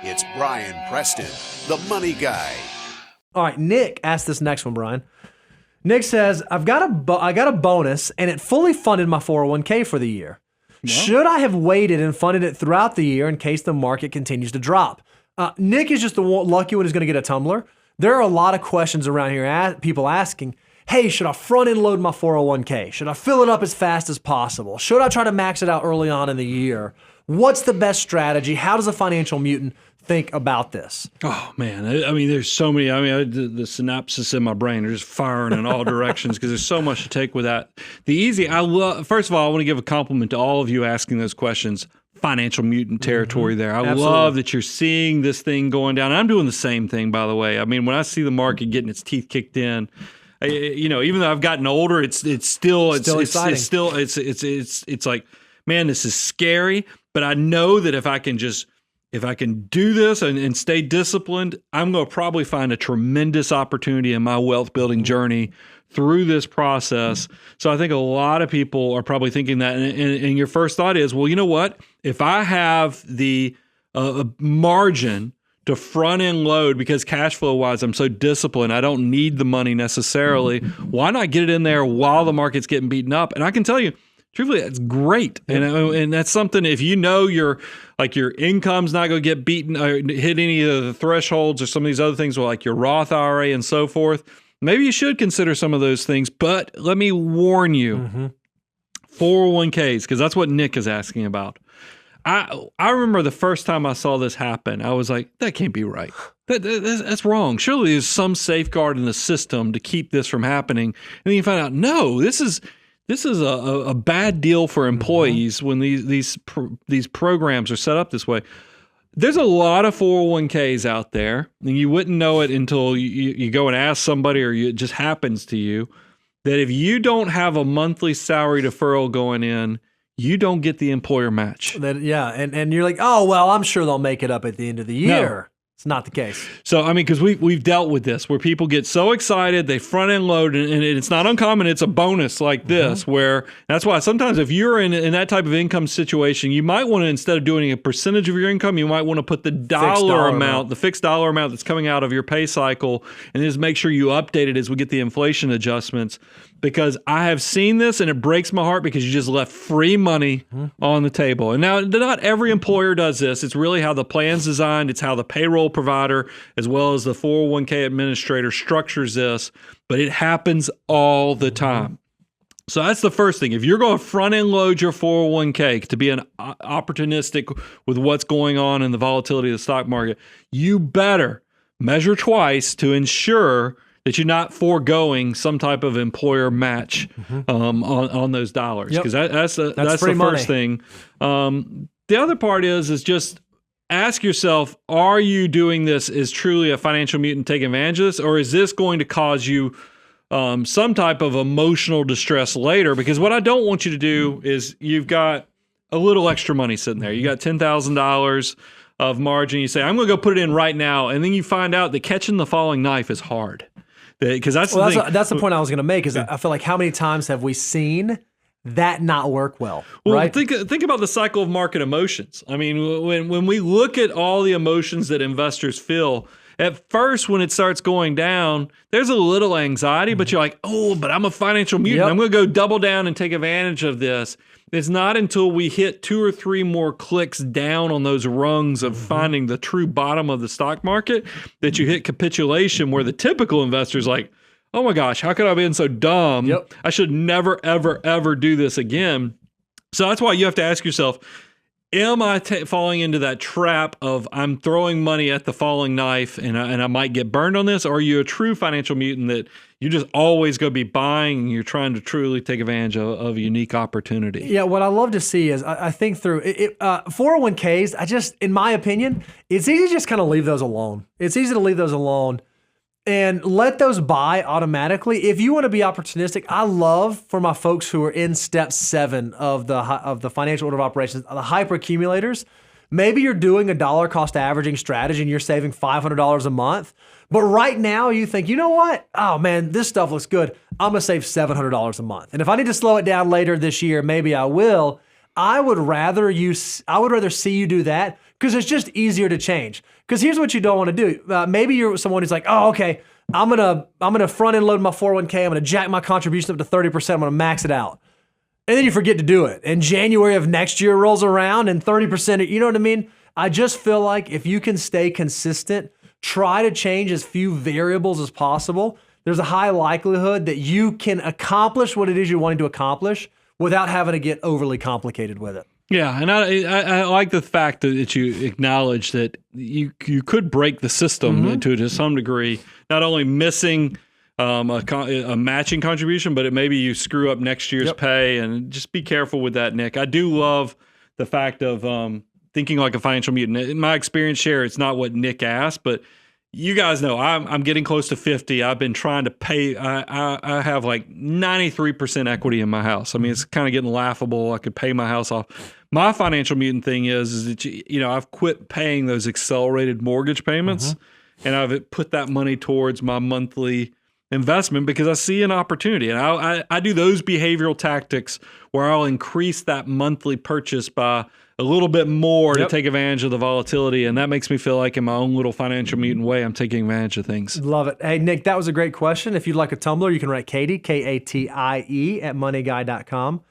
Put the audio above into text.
It's Brian Preston, the money guy. All right, Nick asked this next one, Brian. Nick says, I got a bonus and it fully funded my 401k for the year. Yeah. Should I have waited and funded it throughout the year in case the market continues to drop? Nick is just the lucky one who's going to get a tumbler. There are a lot of questions around here, people asking, hey, should I front end load my 401k? Should I fill it up as fast as possible? Should I try to max it out early on in the year? What's the best strategy? How does a financial mutant think about this? Oh, man. I mean, there's so many. I mean, the synapses in my brain are just firing in all directions because there's so much to take with that. First of all, I want to give a compliment to all of you asking those questions. Financial mutant territory there. I love that you're seeing this thing going down. I'm doing the same thing, by the way. I mean, when I see the market getting its teeth kicked in, even though I've gotten older, it's still exciting. It's like, man, this is scary. But I know that if I can do this and stay disciplined, I'm going to probably find a tremendous opportunity in my wealth building journey through this process. So I think a lot of people are probably thinking that. And your first thought is, well, you know what? If I have the margin to front end load because cash flow wise, I'm so disciplined, I don't need the money necessarily. Why not get it in there while the market's getting beaten up? And I can tell you, truthfully, that's great. And that's something, if you know your income's not going to get beaten or hit any of the thresholds or some of these other things, like your Roth IRA and so forth, maybe you should consider some of those things. But let me warn you, 401ks, because that's what Nick is asking about. I remember the first time I saw this happen, I was like, that can't be right. That's wrong. Surely there's some safeguard in the system to keep this from happening. And then you find out, no, this is a bad deal for employees when these programs are set up this way. There's a lot of 401ks out there, and you wouldn't know it until you go and ask somebody or it just happens to you, that if you don't have a monthly salary deferral going in, you don't get the employer match. And you're like, oh, well, I'm sure they'll make it up at the end of the year. No. It's not the case. So, I mean, because we've dealt with this where people get so excited, they front end load, and it's not uncommon. It's a bonus like this, where that's why sometimes if you're in that type of income situation, you might want to, instead of doing a percentage of your income, you might want to put the dollar amount, the fixed dollar amount that's coming out of your pay cycle, and just make sure you update it as we get the inflation adjustments. Because I have seen this and it breaks my heart because you just left free money on the table. And now, not every employer does this. It's really how the plan's designed. It's how the payroll provider as well as the 401k administrator structures this. But it happens all the time. So that's the first thing. If you're going to front end load your 401k to be an opportunistic with what's going on in the volatility of the stock market, you better measure twice to ensure that you're not foregoing some type of employer match on those dollars, because that's the first thing. The other part is just ask yourself: are you doing this as truly a financial mutant taking advantage of this, or is this going to cause you some type of emotional distress later? Because what I don't want you to do is you've got a little extra money sitting there. You got $10,000 of margin. You say, I'm going to go put it in right now, and then you find out that catching the falling knife is hard. Because that's the point I was going to make. Is I feel like how many times have we seen that not work well? Right? Think about the cycle of market emotions. I mean, when we look at all the emotions that investors feel, at first when it starts going down, there's a little anxiety, but you're like, oh, but I'm a financial mutant. I'm going to go double down and take advantage of this. It's not until we hit 2 or 3 more clicks down on those rungs of finding the true bottom of the stock market that you hit capitulation, where the typical investor is like, oh my gosh, how could I have been so dumb? I should never, ever, ever do this again. So that's why you have to ask yourself, am I falling into that trap of I'm throwing money at the falling knife and I might get burned on this? Or are you a true financial mutant that you're just always going to be buying and you're trying to truly take advantage of a unique opportunity? Yeah, what I love to see is I think through 401ks, in my opinion, it's easy to just kind of leave those alone. It's easy to leave those alone and let those buy automatically. If you want to be opportunistic, I love for my folks who are in step 7 of the financial order of operations, the hyper accumulators. Maybe you're doing a dollar cost averaging strategy and you're saving $500 a month. But right now you think, you know what? Oh man, this stuff looks good. I'm going to save $700 a month. And if I need to slow it down later this year, maybe I will. I would rather see you do that because it's just easier to change. Because here's what you don't want to do. Maybe you're someone who's like, oh, okay, I'm gonna front end load my 401k. I'm gonna jack my contribution up to 30%. I'm gonna max it out. And then you forget to do it. And January of next year rolls around and 30%, you know what I mean? I just feel like if you can stay consistent, try to change as few variables as possible, there's a high likelihood that you can accomplish what it is you're wanting to accomplish without having to get overly complicated with it. Yeah, and I like the fact that you acknowledge that you could break the system to some degree, not only missing a matching contribution, but maybe you screw up next year's pay, and just be careful with that, Nick. I do love the fact of thinking like a financial mutant. In my experience, share, it's not what Nick asked, but you guys know I'm getting close to 50. I've been trying to pay. I have like 93% equity in my house. I mean, it's kind of getting laughable. I could pay my house off. My financial mutant thing is that I've quit paying those accelerated mortgage payments, and I've put that money towards my monthly investment because I see an opportunity, and I do those behavioral tactics where I'll increase that monthly purchase by a little bit more to take advantage of the volatility, and that makes me feel like in my own little financial mutant way, I'm taking advantage of things. Love it. Hey, Nick, that was a great question. If you'd like a Tumblr, you can write Katie, Katie, at moneyguy.com.